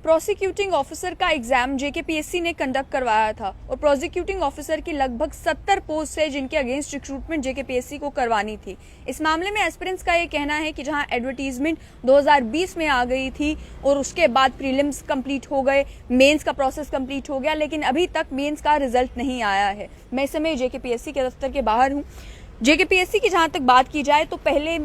Prosecuting officer का exam JKPSC ने conduct करवाया था और प्रोसिक्यूटिंग ऑफिसर की लगभग 70 पोस्ट है जिनके अगेंस्ट रिक्रूटमेंट जेकेपीएससी को करवानी थी। इस मामले में एस्पिरेंट्स का ये कहना है कि जहां एडवर्टीजमेंट 2020 में आ गई थी और उसके बाद प्रीलिम्स कंप्लीट हो गए, मेंस का प्रोसेस कंप्लीट हो गया, लेकिन अभी तक मेंस का रिजल्ट नहीं आया है। मैं इस समय जेकेपीएससी के दफ्तर के बाहर हूँ। जेकेपीएससी की जहां तक बात की जाए तो पहले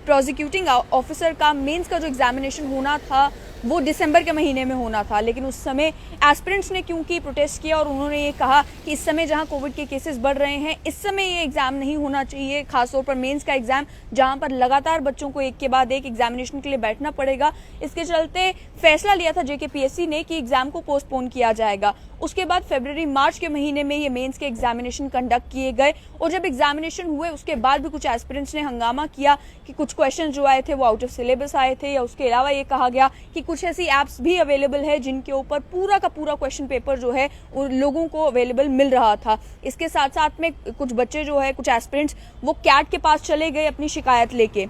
प्रोसिक्यूटिंग ऑफिसर का मेंस का जो एग्जामिनेशन होना था वो दिसंबर के महीने में होना था, लेकिन उस समय एस्पिरेंट्स ने क्योंकि प्रोटेस्ट किया और उन्होंने ये कहा कि इस समय जहां कोविड के केसेस बढ़ रहे हैं, इस समय ये एग्जाम नहीं होना चाहिए, खासतौर पर मेंस का एग्जाम जहां पर लगातार बच्चों को एक के बाद एक एग्जामिनेशन के लिए बैठना पड़ेगा। इसके चलते फैसला लिया था जेकेपीएससी ने कि एग्जाम को पोस्टपोन किया जाएगा। उसके बाद फरवरी मार्च के महीने में ये मेंस के एग्जामिनेशन कंडक्ट किए गए और जब एग्जामिनेशन हुए उसके बाद भी कुछ एस्पिरेंट्स ने हंगामा किया कि कुछ क्वेश्चन जो आए थे वो आउट ऑफ सिलेबस आए थे, या उसके अलावा ये कहा गया कि कुछ ऐसी ऐप्स भी अवेलेबल है जिनके ऊपर पूरा का पूरा क्वेश्चन पेपर जो है उन लोगों को अवेलेबल मिल रहा था। इसके साथ साथ में कुछ बच्चे जो है, कुछ एस्पिरेंट्स वो कैट के पास चले गए अपनी शिकायत लेके।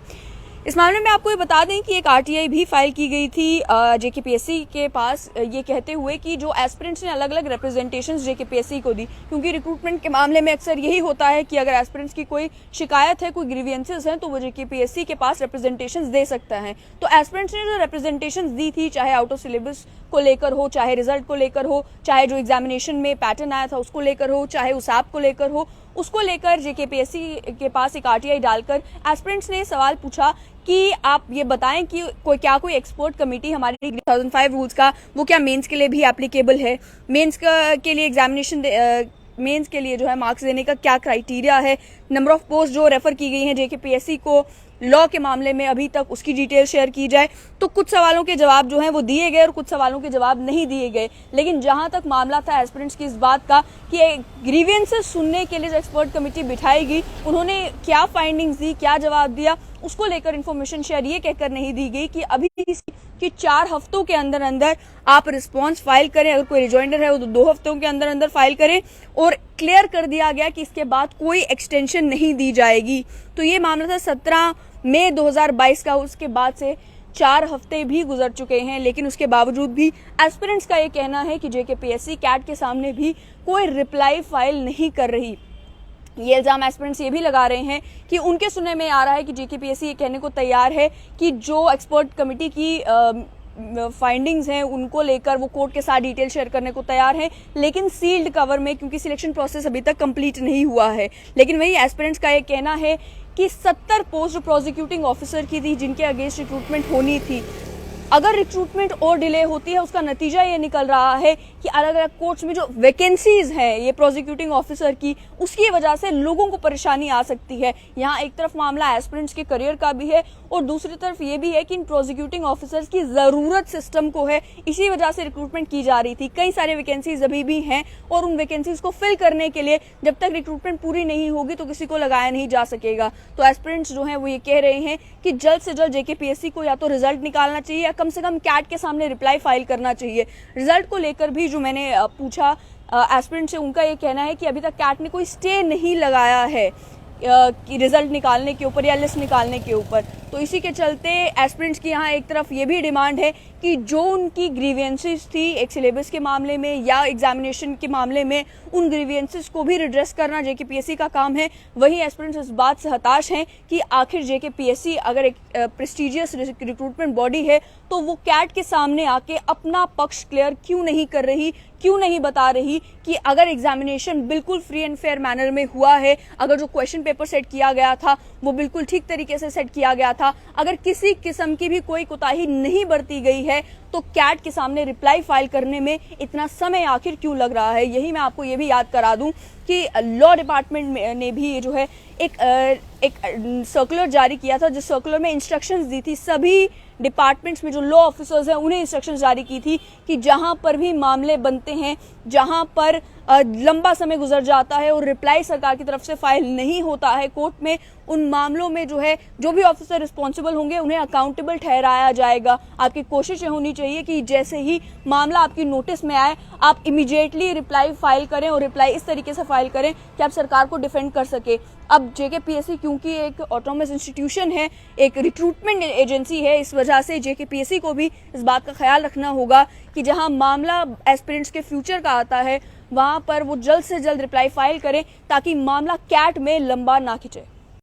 इस मामले में आपको ये बता दें कि एक आरटीआई भी फाइल की गई थी जेकेपीएससी के पास, ये कहते हुए कि जो एस्पिरेंट्स ने अलग अलग रिप्रेजेंटेशंस जेकेपीएससी को दी, क्योंकि रिक्रूटमेंट के मामले में अक्सर यही होता है कि अगर एस्पिरेंट्स की कोई शिकायत है, कोई ग्रीवियंसेस हैं, तो वो जेकेपीएससी के पास रिप्रेजेंटेशंस दे सकता है। तो एस्पिरेंट्स ने जो रिप्रेजेंटेशंस दी थी, चाहे आउट ऑफ सिलेबस को लेकर हो, चाहे रिजल्ट को लेकर हो, चाहे जो एग्जामिनेशन में पैटर्न आया था उसको लेकर हो, चाहे उस ऐप को लेकर हो, उसको लेकर जेकेपीएससी के पास एक आरटीआई डालकर एस्पिरेंट्स ने सवाल पूछा कि आप ये बताएं कि कोई एक्सपर्ट कमेटी हमारी 2005 रूल्स का वो क्या मेंस के लिए भी एप्लीकेबल है, मेंस के लिए एग्जामिनेशन मेंस के लिए जो है मार्क्स देने का क्या क्राइटेरिया है, नंबर ऑफ पोस्ट जो रेफर की गई हैं जेकेपीएससी को लॉ के मामले में अभी तक उसकी डिटेल शेयर की जाए। तो कुछ सवालों के जवाब जो हैं वो दिए गए और कुछ सवालों के जवाब नहीं दिए गए। लेकिन जहां तक मामला था एस्पिरेंट्स की इस बात का कि ग्रीवियंसेस सुनने के लिए जो एक्सपर्ट कमेटी बिठाएगी, उन्होंने क्या फाइंडिंग्स दी, क्या जवाब दिया, उसको लेकर इन्फॉर्मेशन शेयर ये कहकर नहीं दी गई कि अभी कि 4 हफ्तों के अंदर अंदर आप रिस्पॉन्स फाइल करें, अगर कोई रिजॉइंडर है वो 2 हफ्तों के अंदर अंदर फाइल करें, और क्लियर कर दिया गया कि इसके बाद कोई एक्सटेंशन नहीं दी जाएगी। तो ये मामला था 17 मई 2022 का। उसके बाद से 4 हफ्ते भी गुजर चुके हैं, लेकिन उसके बावजूद भी एस्पिरेंट्स का ये कहना है कि जेकेपीएससी कैट के सामने भी कोई रिप्लाई फाइल नहीं कर रही। ये इल्जाम एस्पिरेंट्स ये भी लगा रहे हैं कि उनके सुनने में आ रहा है कि जेकेपीएससी ये कहने को तैयार है कि जो एक्सपर्ट कमेटी की फाइंडिंग्स हैं उनको लेकर वो कोर्ट के साथ डिटेल शेयर करने को तैयार है, लेकिन सील्ड कवर में, क्योंकि सिलेक्शन प्रोसेस अभी तक कंप्लीट नहीं हुआ है। लेकिन वही एस्पिरेंट्स का ये कहना है कि 70 पोस्ट जो प्रोसिक्यूटिंग ऑफिसर की थी जिनके अगेंस्ट रिक्रूटमेंट होनी थी, अगर रिक्रूटमेंट और डिले होती है उसका नतीजा ये निकल रहा है कि अलग अलग कोर्ट्स में जो वैकेंसीज हैं ये प्रोसिक्यूटिंग ऑफिसर की, उसकी वजह से लोगों को परेशानी आ सकती है। यहाँ एक तरफ मामला एस्पिरेंट्स के करियर का भी है और दूसरी तरफ ये भी है कि इन प्रोसिक्यूटिंग ऑफिसर्स की जरूरत सिस्टम को है, इसी वजह से रिक्रूटमेंट की जा रही थी। कई सारे वैकेंसीज अभी भी हैं और उन वैकेंसीज को फिल करने के लिए जब तक रिक्रूटमेंट पूरी नहीं होगी तो किसी को लगाया नहीं जा सकेगा। तो एस्पिरेंट्स जो हैं वो ये कह रहे हैं कि जल्द से जल्द जेकेपीएससी को या तो रिजल्ट निकालना चाहिए या कम से कम कैट के सामने रिप्लाई फाइल करना चाहिए। रिजल्ट को लेकर भी जो मैंने पूछा एस्पिरेंट से, उनका ये कहना है कि अभी तक कैट ने कोई स्टे नहीं लगाया है कि रिजल्ट निकालने के ऊपर या लिस्ट निकालने के ऊपर। तो इसी के चलते एस्पिरेंट्स की यहाँ एक तरफ ये भी डिमांड है कि जो उनकी ग्रीवियंसेस थी एक सिलेबस के मामले में या एग्जामिनेशन के मामले में, उन ग्रीवियंसेस को भी रिड्रेस करना जेकेपीएससी का काम है। वहीं एस्पिरेंट्स इस बात से हताश हैं कि आखिर जेकेपीएससी अगर एक प्रेस्टिजियस रिक्रूटमेंट बॉडी है तो वो कैट के सामने आके अपना पक्ष क्लियर क्यों नहीं कर रही, क्यों नहीं बता रही कि अगर एग्जामिनेशन बिल्कुल फ्री एंड फेयर मैनर में हुआ है, अगर जो क्वेश्चन पेपर सेट किया गया था वो बिल्कुल ठीक तरीके से सेट किया गया था, अगर किसी किस्म की भी कोई कोताही नहीं बरती गई है, तो कैट के सामने रिप्लाई फाइल करने में इतना समय आखिर क्यों लग रहा है। यही मैं आपको ये भी याद करा दूं कि लॉ डिपार्टमेंट ने भी जो है एक सर्कुलर जारी किया था, जिस सर्कुलर में इंस्ट्रक्शंस दी थी सभी डिपार्टमेंट्स में जो लॉ ऑफिसर्स हैं उन्हें इंस्ट्रक्शंस जारी की थी कि जहां पर भी मामले बनते हैं, जहां पर लंबा समय गुजर जाता है और रिप्लाई सरकार की तरफ से फाइल नहीं होता है कोर्ट में, उन मामलों में जो है जो भी ऑफिसर रिस्पॉन्सिबल होंगे उन्हें अकाउंटेबल ठहराया जाएगा। आपकी कोशिश ये होनी चाहिए कि जैसे ही मामला आपकी नोटिस में आए आप इमीडिएटली रिप्लाई फाइल करें और रिप्लाई इस तरीके से फाइल करें कि आप सरकार को डिफेंड कर सके। अब जेकेपीएससी क्योंकि एक ऑटोनोमस इंस्टीट्यूशन है, एक रिक्रूटमेंट एजेंसी है, इस वजह से जेकेपीएससी को भी इस बात का ख्याल रखना होगा कि जहां मामला एस्पिरेंट्स के फ्यूचर का आता है वहां पर वो जल्द से जल्द रिप्लाई फाइल करें ताकि मामला कैट में लंबा ना खिंचे।